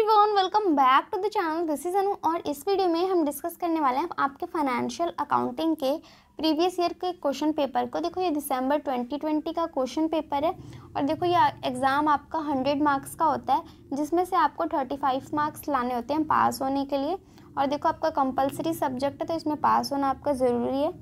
Everyone, welcome back to the channel. This is Anu और इस video में हम डिस्कस करने वाले हैं आपके फाइनेंशियल अकाउंटिंग के प्रीवियस ईयर के क्वेश्चन पेपर को। देखो ये दिसंबर 2020 का क्वेश्चन पेपर है और देखो ये एग्ज़ाम आपका 100 मार्क्स का होता है, जिसमें से आपको 35 मार्क्स लाने होते हैं पास होने के लिए। और देखो आपका कंपलसरी सब्जेक्ट है तो इसमें पास होना आपका ज़रूरी है।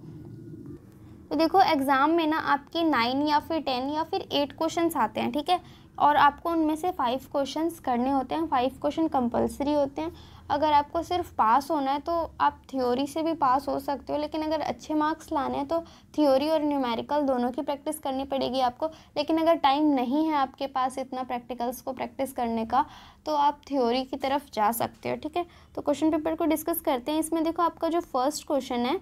तो देखो एग्ज़ाम में ना आपके 9 या फिर 10 या फिर 8 क्वेश्चंस आते हैं, ठीक है। और आपको उनमें से 5 क्वेश्चंस करने होते हैं। 5 क्वेश्चन कंपलसरी होते हैं। अगर आपको सिर्फ पास होना है तो आप थ्योरी से भी पास हो सकते हो, लेकिन अगर अच्छे मार्क्स लाने हैं तो थ्योरी और न्यूमेरिकल दोनों की प्रैक्टिस करनी पड़ेगी आपको। लेकिन अगर टाइम नहीं है आपके पास इतना प्रैक्टिकल्स को प्रैक्टिस करने का तो आप थ्योरी की तरफ जा सकते हो, ठीक है। तो क्वेश्चन पेपर को डिस्कस करते हैं। इसमें देखो आपका जो फर्स्ट क्वेश्चन है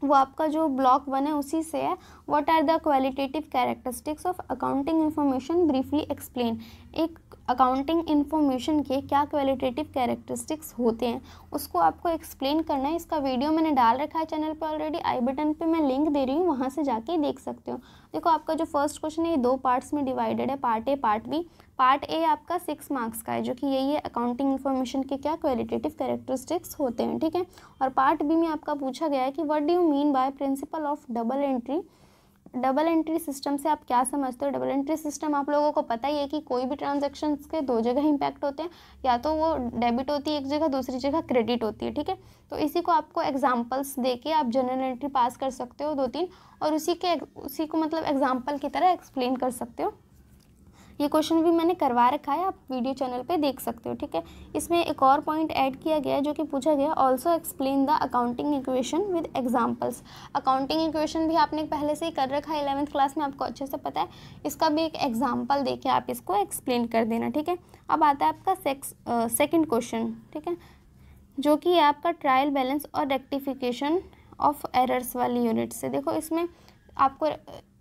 वो आपका जो ब्लॉक 1 है उसी से है। What are the qualitative characteristics of accounting information briefly explain. एक अकाउंटिंग इन्फॉर्मेशन के क्या क्वालिटेटिव कैरेक्टरिस्टिक्स होते हैं उसको आपको एक्सप्लेन करना है। इसका वीडियो मैंने डाल रखा है चैनल पे ऑलरेडी, आई बटन पे मैं लिंक दे रही हूँ, वहाँ से जाके देख सकते हो। देखो आपका जो फर्स्ट क्वेश्चन है ये 2 पार्ट्स में डिवाइडेड है, part A part B. Part A आपका 6 मार्क्स का है, जो कि यही है अकाउंटिंग इन्फॉर्मेशन के क्या क्वालिटेटिव कैरेक्टरिस्टिक्स होते हैं, ठीक है। और पार्ट बी में आपका पूछा गया है कि what do you mean by principle of double entry. Double entry system से आप क्या समझते हो। डबल एंट्री सिस्टम आप लोगों को पता ही है कि कोई भी ट्रांजैक्शंस के 2 जगह इम्पैक्ट होते हैं, या तो वो डेबिट होती है एक जगह, दूसरी जगह क्रेडिट होती है, ठीक है। तो इसी को आपको एग्जांपल्स देके आप जनरल एंट्री पास कर सकते हो 2-3, और उसी को मतलब एग्जांपल की तरह एक्सप्लेन कर सकते हो। ये क्वेश्चन भी मैंने करवा रखा है, आप वीडियो चैनल पे देख सकते हो, ठीक है। इसमें एक और पॉइंट ऐड किया गया है जो कि पूछा गया, also explain the accounting equation with examples. Accounting equation भी आपने पहले से ही कर रखा है 11th क्लास में, आपको अच्छे से पता है। इसका भी एक एग्जाम्पल दे के आप इसको एक्सप्लेन कर देना, ठीक है। अब आता है आपका सेकेंड क्वेश्चन, ठीक है, जो कि है आपका ट्रायल बैलेंस और रेक्टिफिकेशन ऑफ एरर्स वाली यूनिट से। देखो इसमें आपको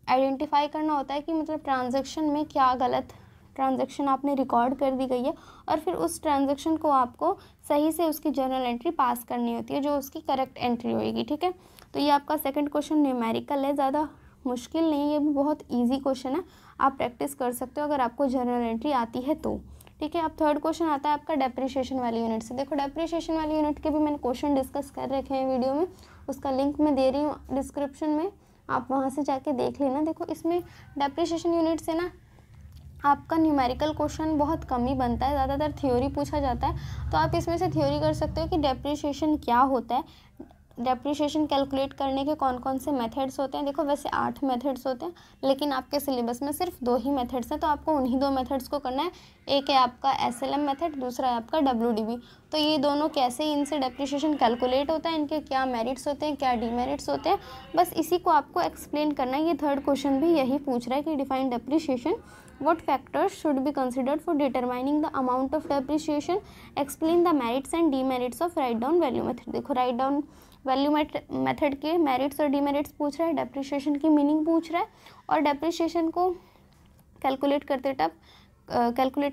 आइडेंटिफाई करना होता है कि मतलब ट्रांजैक्शन में क्या गलत ट्रांजैक्शन आपने रिकॉर्ड कर दी गई है, और फिर उस ट्रांजैक्शन को आपको सही से उसकी जर्नल एंट्री पास करनी होती है, जो उसकी करेक्ट एंट्री होएगी, ठीक है। तो ये आपका सेकंड क्वेश्चन न्यूमेरिकल है, ज़्यादा मुश्किल नहीं है, ये भी बहुत ईजी क्वेश्चन है, आप प्रैक्टिस कर सकते हो अगर आपको जर्नल एंट्री आती है तो, ठीक है। अब थर्ड क्वेश्चन आता है आपका डेप्रिसिएशन वाली यूनिट से। देखो डेप्रिसिएशन वाली यूनिट के भी मैंने क्वेश्चन डिस्कस कर रखे हैं वीडियो में, उसका लिंक मैं दे रही हूँ डिस्क्रिप्शन में, आप वहाँ से जाके देख लेना। देखो इसमें डेप्रिसिएशन यूनिट से ना आपका न्यूमेरिकल क्वेश्चन बहुत कम ही बनता है, ज़्यादातर थ्योरी पूछा जाता है। तो आप इसमें से थ्योरी कर सकते हो कि डेप्रिसिएशन क्या होता है, डेप्रिसिएशन कैलकुलेट करने के कौन कौन से मेथड्स होते हैं। देखो वैसे 8 मेथड्स होते हैं, लेकिन आपके सिलेबस में सिर्फ 2 ही मेथड्स हैं, तो आपको उन्हीं 2 मेथड्स को करना है। एक है आपका SLM मेथड, दूसरा है आपका WDB। तो ये दोनों कैसे इनसे डेप्रिसिएशन कैलकुलेट होता है, इनके क्या मेरिट्स होते हैं, क्या डीमेरिट्स होते हैं, बस इसी को आपको एक्सप्लेन करना है। ये थर्ड क्वेश्चन भी यही पूछ रहा है कि define depreciation, what factors should be considered for determining the amount of depreciation, explain the merits and demerits of write down value method। देखो राइट डाउन वैल्यू मेथड के मेरिट्स और डीमेरिट्स पूछ रहा है, डेप्रिसिएशन की मीनिंग पूछ रहा है, और डेप्रिसिएशन को कैलकुलेट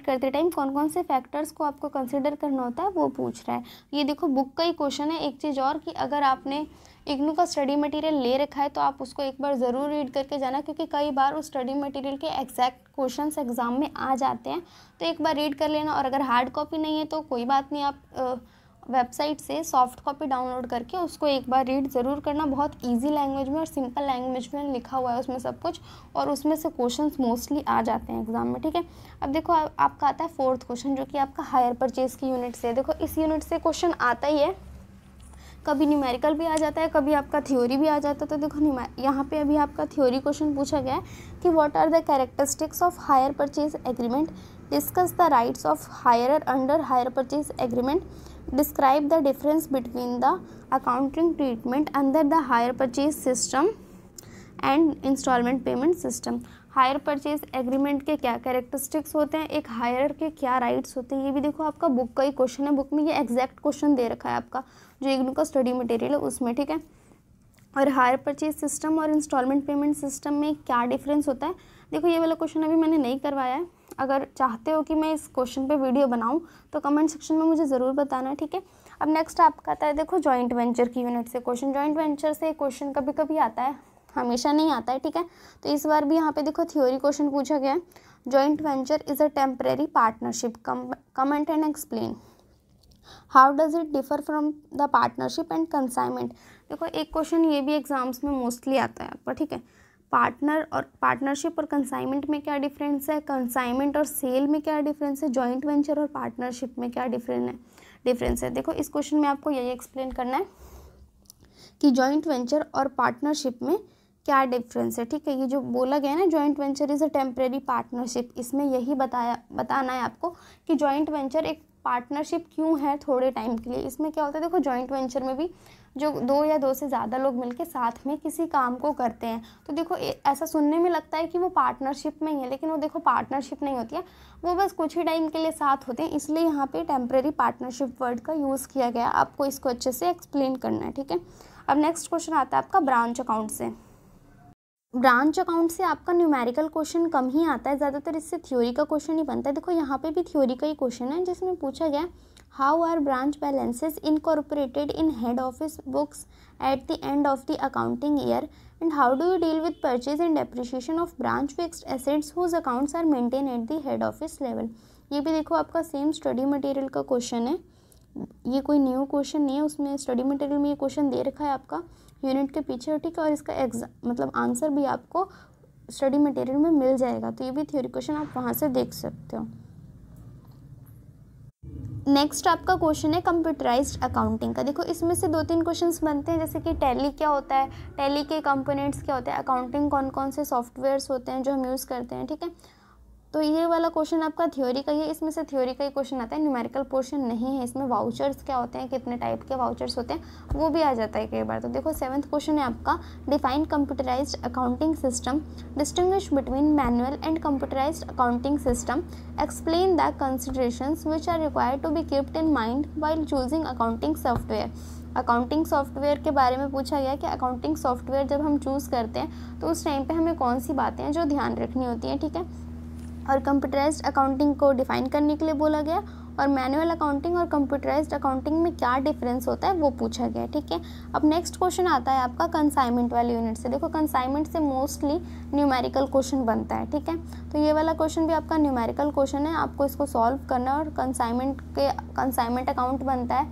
करते टाइम कौन कौन से फैक्टर्स को आपको कंसिडर करना होता है वो पूछ रहा है। ये देखो बुक का ही क्वेश्चन है। एक चीज़ और कि अगर आपने इग्नू का स्टडी मटेरियल ले रखा है तो आप उसको एक बार ज़रूर रीड करके जाना, क्योंकि कई बार उस स्टडी मटेरियल के एग्जैक्ट क्वेश्चंस एग्जाम में आ जाते हैं, तो एक बार रीड कर लेना। और अगर हार्ड कॉपी नहीं है तो कोई बात नहीं, आप वेबसाइट से सॉफ्ट कॉपी डाउनलोड करके उसको एक बार रीड ज़रूर करना। बहुत इजी लैंग्वेज में और सिंपल लैंग्वेज में लिखा हुआ है उसमें सब कुछ, और उसमें से क्वेश्चंस मोस्टली आ जाते हैं एग्जाम में, ठीक है। अब देखो आपका आता है फोर्थ क्वेश्चन, जो कि आपका हायर परचेज की यूनिट से। देखो इस यूनिट से क्वेश्चन आता ही है, कभी न्यूमेरिकल भी आ जाता है, कभी आपका थ्योरी भी आ जाता है। तो देखो यहाँ पे अभी आपका थ्योरी क्वेश्चन पूछा गया है कि what are the characteristics of hire purchase agreement, discuss the rights of hirer under hire purchase agreement, describe the difference between the accounting treatment under the hire purchase system and installment payment system. Hire purchase agreement के क्या characteristics होते हैं, एक higher के क्या rights होते हैं, ये भी देखो आपका बुक का ही क्वेश्चन है। बुक में ये एग्जैक्ट क्वेश्चन दे रखा है आपका जो इग्नू का स्टडी मटेरियल है उसमें, ठीक है। और हायर परचेज सिस्टम और इंस्टॉलमेंट पेमेंट सिस्टम में क्या डिफरेंस होता है, देखो ये वाला क्वेश्चन अभी मैंने नहीं करवाया है। अगर चाहते हो कि मैं इस क्वेश्चन पे वीडियो बनाऊं तो कमेंट सेक्शन में मुझे ज़रूर बताना, ठीक है। अब नेक्स्ट आपका आता है देखो जॉइंट वेंचर की यूनिट से क्वेश्चन। जॉइंट वेंचर से क्वेश्चन कभी कभी आता है हमेशा नहीं आता है, ठीक है। तो इस बार भी यहाँ पे देखो थ्योरी क्वेश्चन पूछा गया है। Joint venture is a temporary partnership, comment and explain how does it differ from the partnership and consignment. देखो एक क्वेश्चन ये भी एग्जाम्स में मोस्टली आता है आपका, ठीक है। पार्टनर और पार्टनरशिप और कंसाइनमेंट में क्या डिफरेंस है, कंसाइनमेंट और सेल में क्या डिफरेंस है, जॉइंट वेंचर और पार्टनरशिप में क्या डिफरेंस है। देखो इस क्वेश्चन में आपको यही एक्सप्लेन करना है कि जॉइंट वेंचर और पार्टनरशिप में क्या डिफरेंस है, ठीक है। ये जो बोला गया है ना, joint venture is a temporary partnership, इसमें यही बताना है आपको कि जॉइंट वेंचर एक पार्टनरशिप क्यों है थोड़े टाइम के लिए। इसमें क्या होता है, देखो जॉइंट वेंचर में भी जो 2 या 2 से ज़्यादा लोग मिलकर साथ में किसी काम को करते हैं, तो देखो ऐसा सुनने में लगता है कि वो पार्टनरशिप में ही है, लेकिन वो देखो पार्टनरशिप नहीं होती है, वो बस कुछ ही टाइम के लिए साथ होते हैं, इसलिए यहाँ पे टेम्परेरी पार्टनरशिप वर्ड का यूज़ किया गया। आपको इसको अच्छे से एक्सप्लेन करना है, ठीक है। अब नेक्स्ट क्वेश्चन आता है आपका ब्रांच अकाउंट से। ब्रांच अकाउंट से आपका न्यूमेरिकल क्वेश्चन कम ही आता है, ज़्यादातर इससे थ्योरी का क्वेश्चन ही बनता है। देखो यहाँ पे भी थ्योरी का ही क्वेश्चन है, जिसमें पूछा गया how are branch balances incorporated in head office books at the end of the accounting year and how do you deal with purchase and depreciation of branch fixed assets whose accounts are maintain at the head office level. ये भी देखो आपका same study material का question है, ये कोई new question नहीं है, उसमें स्टडी मटेरियल में ये क्वेश्चन दे रखा है आपका यूनिट के पीछे, ठीक है। और इसका मतलब आंसर भी आपको स्टडी मटेरियल में मिल जाएगा, तो ये भी थ्योरी क्वेश्चन आप वहाँ से देख सकते हो। नेक्स्ट आपका क्वेश्चन है कंप्यूटराइज्ड अकाउंटिंग का। देखो इसमें से 2-3 क्वेश्चंस बनते हैं, जैसे कि टैली क्या होता है, टैली के कंपोनेंट्स क्या होते हैं, अकाउंटिंग कौन कौन से सॉफ्टवेयर्स होते हैं जो हम यूज़ करते हैं, ठीक है। तो ये वाला क्वेश्चन आपका थ्योरी का ही है, इसमें से थ्योरी का ही क्वेश्चन आता है, न्यूमेरिकल पोर्शन नहीं है। इसमें वाउचर्स क्या होते हैं, कितने टाइप के वाउचर्स होते हैं, वो भी आ जाता है कई बार। तो देखो 7th क्वेश्चन है आपका define computerised accounting system, distinguish between manual and computerised accounting system, explain the considerations which are required to be keeped in mind while choosing accounting software. Accounting software के बारे में पूछा गया कि अकाउंटिंग सॉफ्टवेयर जब हम चूज़ करते हैं तो उस टाइम पे हमें कौन सी बातें हैं जो ध्यान रखनी होती हैं, ठीक है। और कंप्यूटराइज्ड अकाउंटिंग को डिफाइन करने के लिए बोला गया, और मैनुअल अकाउंटिंग और कंप्यूटराइज्ड अकाउंटिंग में क्या डिफरेंस होता है वो पूछा गया, ठीक है। अब नेक्स्ट क्वेश्चन आता है आपका कंसाइनमेंट वाले यूनिट से। देखो कंसाइनमेंट से मोस्टली न्यूमेरिकल क्वेश्चन बनता है, ठीक है। तो ये वाला क्वेश्चन भी आपका न्यूमेरिकल क्वेश्चन है, आपको इसको सॉल्व करना है। और कंसाइनमेंट अकाउंट बनता है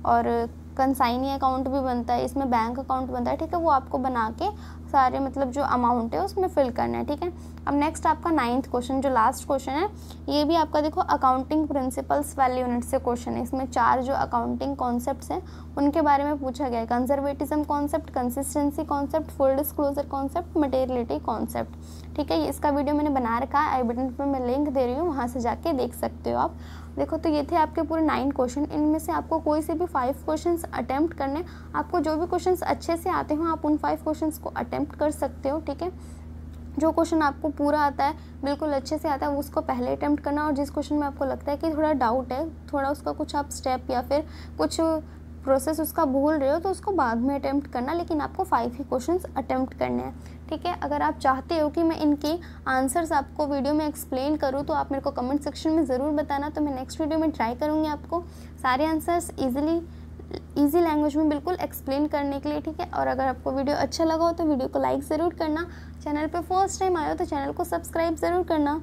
और कंसाइनी अकाउंट भी बनता है, इसमें बैंक अकाउंट बनता है, ठीक है। वो आपको बना के सारे मतलब जो अमाउंट है उसमें फिल करना है, ठीक है। अब नेक्स्ट आपका 9th क्वेश्चन जो लास्ट क्वेश्चन है, ये भी आपका देखो अकाउंटिंग प्रिंसिपल्स वाले यूनिट से क्वेश्चन है। इसमें 4 जो अकाउंटिंग कॉन्सेप्ट्स हैं उनके बारे में पूछा गया है, conservatism concept, consistency concept, full disclosure concept, materiality concept, ठीक है। इसका वीडियो मैंने बना रखा है, आई बटन पर मैं लिंक दे रही हूँ, वहाँ से जाके देख सकते हो आप। देखो तो ये थे आपके पूरे 9 क्वेश्चन, इनमें से आपको कोई से भी 5 क्वेश्चंस अटेम्प्ट करने, आपको जो भी क्वेश्चंस अच्छे से आते हो आप उन 5 क्वेश्चंस को अटेम्प्ट कर सकते हो, ठीक है। जो क्वेश्चन आपको पूरा आता है, बिल्कुल अच्छे से आता है, उसको पहले अटेम्प्ट करना, और जिस क्वेश्चन में आपको लगता है कि थोड़ा डाउट है, थोड़ा उसका कुछ आप स्टेप या फिर कुछ प्रोसेस उसका भूल रहे हो तो उसको बाद में अटेम्प्ट करना, लेकिन आपको 5 ही क्वेश्चंस अटेम्प्ट करने हैं, ठीक है। अगर आप चाहते हो कि मैं इनके आंसर्स आपको वीडियो में एक्सप्लेन करूँ तो आप मेरे को कमेंट सेक्शन में ज़रूर बताना, तो मैं नेक्स्ट वीडियो में ट्राई करूँगी आपको सारे आंसर्स ईजी लैंग्वेज में बिल्कुल एक्सप्लेन करने के लिए, ठीक है। और अगर आपको वीडियो अच्छा लगा हो तो वीडियो को लाइक ज़रूर करना, चैनल पे फर्स्ट टाइम आए हो तो चैनल को सब्सक्राइब ज़रूर करना।